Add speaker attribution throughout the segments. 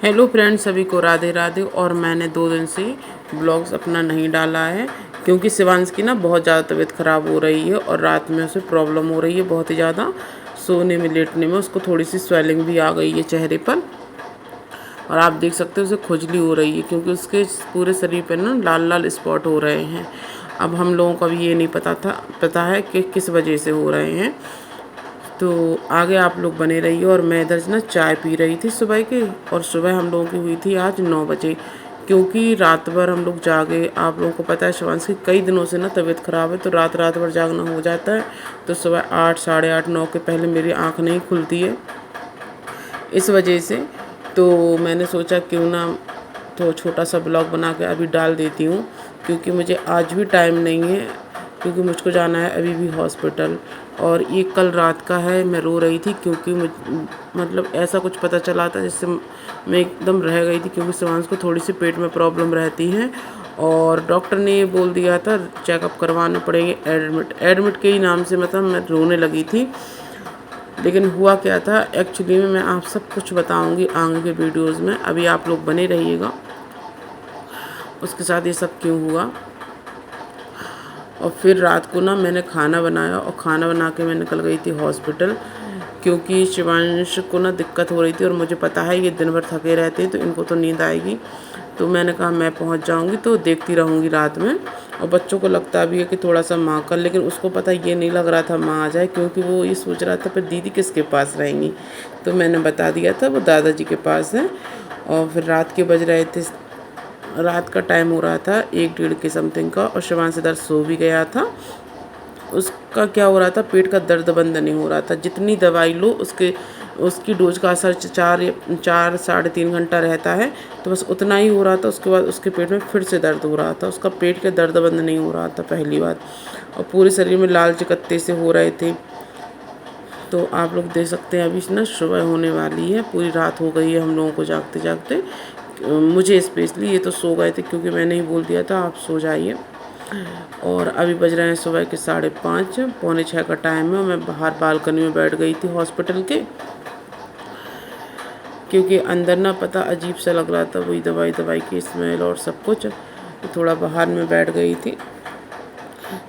Speaker 1: Hello friends, सभी को राधे राधे। और मैंने 2 दिन से ब्लॉग्स अपना नहीं डाला है क्योंकि शिवांश की ना बहुत ज़्यादा तबीयत ख़राब हो रही है और रात में उसे प्रॉब्लम हो रही है बहुत ही ज़्यादा। सोने में लेटने में उसको थोड़ी सी स्वेलिंग भी आ गई है चेहरे पर और आप देख सकते हो उसे खुजली हो रही है क्योंकि उसके पूरे शरीर पर ना लाल लाल स्पॉट हो रहे हैं। अब हम लोगों को भी ये नहीं पता है कि किस वजह से हो रहे हैं। तो आगे आप लोग बने रहिए। और मैं इधर से ना चाय पी रही थी सुबह के, और सुबह हम लोगों की हुई थी आज 9 बजे क्योंकि रात भर हम लोग जागे। आप लोगों को पता है शिवांश की कई दिनों से ना तबीयत ख़राब है, तो रात भर जागना हो जाता है। तो सुबह 8 साढ़े 8 9 के पहले मेरी आँख नहीं खुलती है इस वजह से। तो मैंने सोचा क्यों ना तो छोटा सा ब्लॉग बना के अभी डाल देती हूँ क्योंकि मुझे आज भी टाइम नहीं है क्योंकि मुझको जाना है अभी भी हॉस्पिटल। और ये कल रात का है। मैं रो रही थी क्योंकि मतलब ऐसा कुछ पता चला था जिससे मैं एकदम रह गई थी क्योंकि शिवांश को थोड़ी सी पेट में प्रॉब्लम रहती है और डॉक्टर ने ये बोल दिया था चेकअप करवाने पड़ेंगे। एडमिट के ही नाम से मतलब मैं रोने लगी थी। लेकिन हुआ क्या था एक्चुअली में मैं आप सब कुछ बताऊंगी आगे के वीडियोस में। अभी आप लोग बने रहिएगा उसके साथ ये सब क्यों हुआ। और फिर रात को ना मैंने खाना बनाया और खाना बना के मैं निकल गई थी हॉस्पिटल क्योंकि शिवांश को ना दिक्कत हो रही थी और मुझे पता है ये दिन भर थके रहते हैं तो इनको तो नींद आएगी। तो मैंने कहा मैं पहुंच जाऊंगी तो देखती रहूंगी रात में। और बच्चों को लगता भी है कि थोड़ा सा माँ कर, लेकिन उसको पता ये नहीं लग रहा था माँ आ जाए क्योंकि वो ये सोच रहा था फिर दीदी किसके पास रहेंगी। तो मैंने बता दिया था वो दादाजी के पास है। और फिर रात के बज रहे थे, रात का टाइम हो रहा था 1 डेढ़ के समथिंग का, और शिवांश इधर सो भी गया था। उसका क्या हो रहा था, पेट का दर्द बंद नहीं हो रहा था। जितनी दवाई लो उसकी डोज का असर 4 साढ़े 3 घंटा रहता है, तो बस उतना ही हो रहा था। उसके बाद उसके पेट में फिर से दर्द हो रहा था। उसका पेट का दर्द बंद नहीं हो रहा था पहली बात, और पूरे शरीर में लाल चकत्ते से हो रहे थे। तो आप लोग देख सकते हैं अभी ना सुबह होने वाली है, पूरी रात हो गई है हम लोगों को जागते जागते। मुझे स्पेशली, ये तो सो गए थे क्योंकि मैंने ही बोल दिया था आप सो जाइए। और अभी बज रहे हैं सुबह के 5:30, पौने 6 का टाइम है। मैं बाहर बालकनी में बैठ गई थी हॉस्पिटल के क्योंकि अंदर ना पता अजीब सा लग रहा था, वही दवाई की स्मेल और सब कुछ। तो थोड़ा बाहर में बैठ गई थी।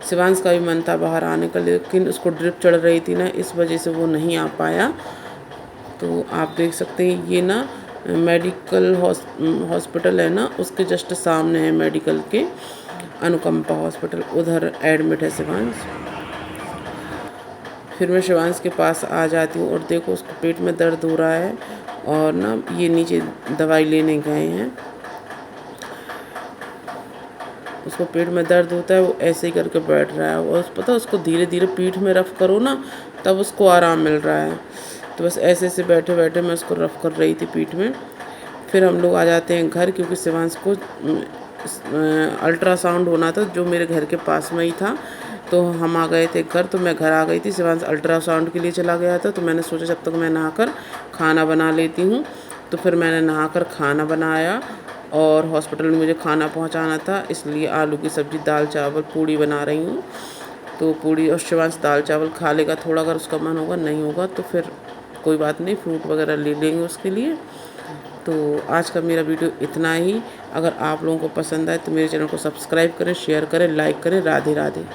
Speaker 1: शिवांश का भी मन था बाहर आने का, लेकिन उसको ड्रिप चढ़ रही थी ना, इस वजह से वो नहीं आ पाया। तो आप देख सकते हैं ये ना मेडिकल हॉस्पिटल है ना, उसके जस्ट सामने है मेडिकल के अनुकंपा हॉस्पिटल, उधर एडमिट है शिवांश। फिर मैं शिवांश के पास आ जाती हूँ और देखो उसको पेट में दर्द हो रहा है और ना ये नीचे दवाई लेने गए हैं। उसको पेट में दर्द होता है, वो ऐसे ही करके बैठ रहा है। और पता उसको धीरे धीरे पीठ में रफ़ करो ना तब उसको आराम मिल रहा है। तो बस ऐसे ऐसे बैठे बैठे मैं उसको रफ़ कर रही थी पीठ में। फिर हम लोग आ जाते हैं घर क्योंकि शिवांश को अल्ट्रासाउंड होना था जो मेरे घर के पास में ही था। तो हम आ गए थे घर, तो मैं घर आ गई थी। शिवांश अल्ट्रासाउंड के लिए चला गया था, तो मैंने सोचा जब तक मैं नहाकर खाना बना लेती हूँ। तो फिर मैंने नहाकर खाना बनाया और हॉस्पिटल में मुझे खाना पहुँचाना था, इसलिए आलू की सब्ज़ी दाल चावल पूड़ी बना रही हूँ। तो पूड़ी और शिवांश दाल चावल खा लेगा थोड़ा, अगर उसका मन होगा, नहीं होगा तो फिर कोई बात नहीं, फ्रूट वगैरह ले लेंगे उसके लिए। तो आज का मेरा वीडियो इतना ही। अगर आप लोगों को पसंद आए तो मेरे चैनल को सब्सक्राइब करें, शेयर करें, लाइक करें। राधे राधे।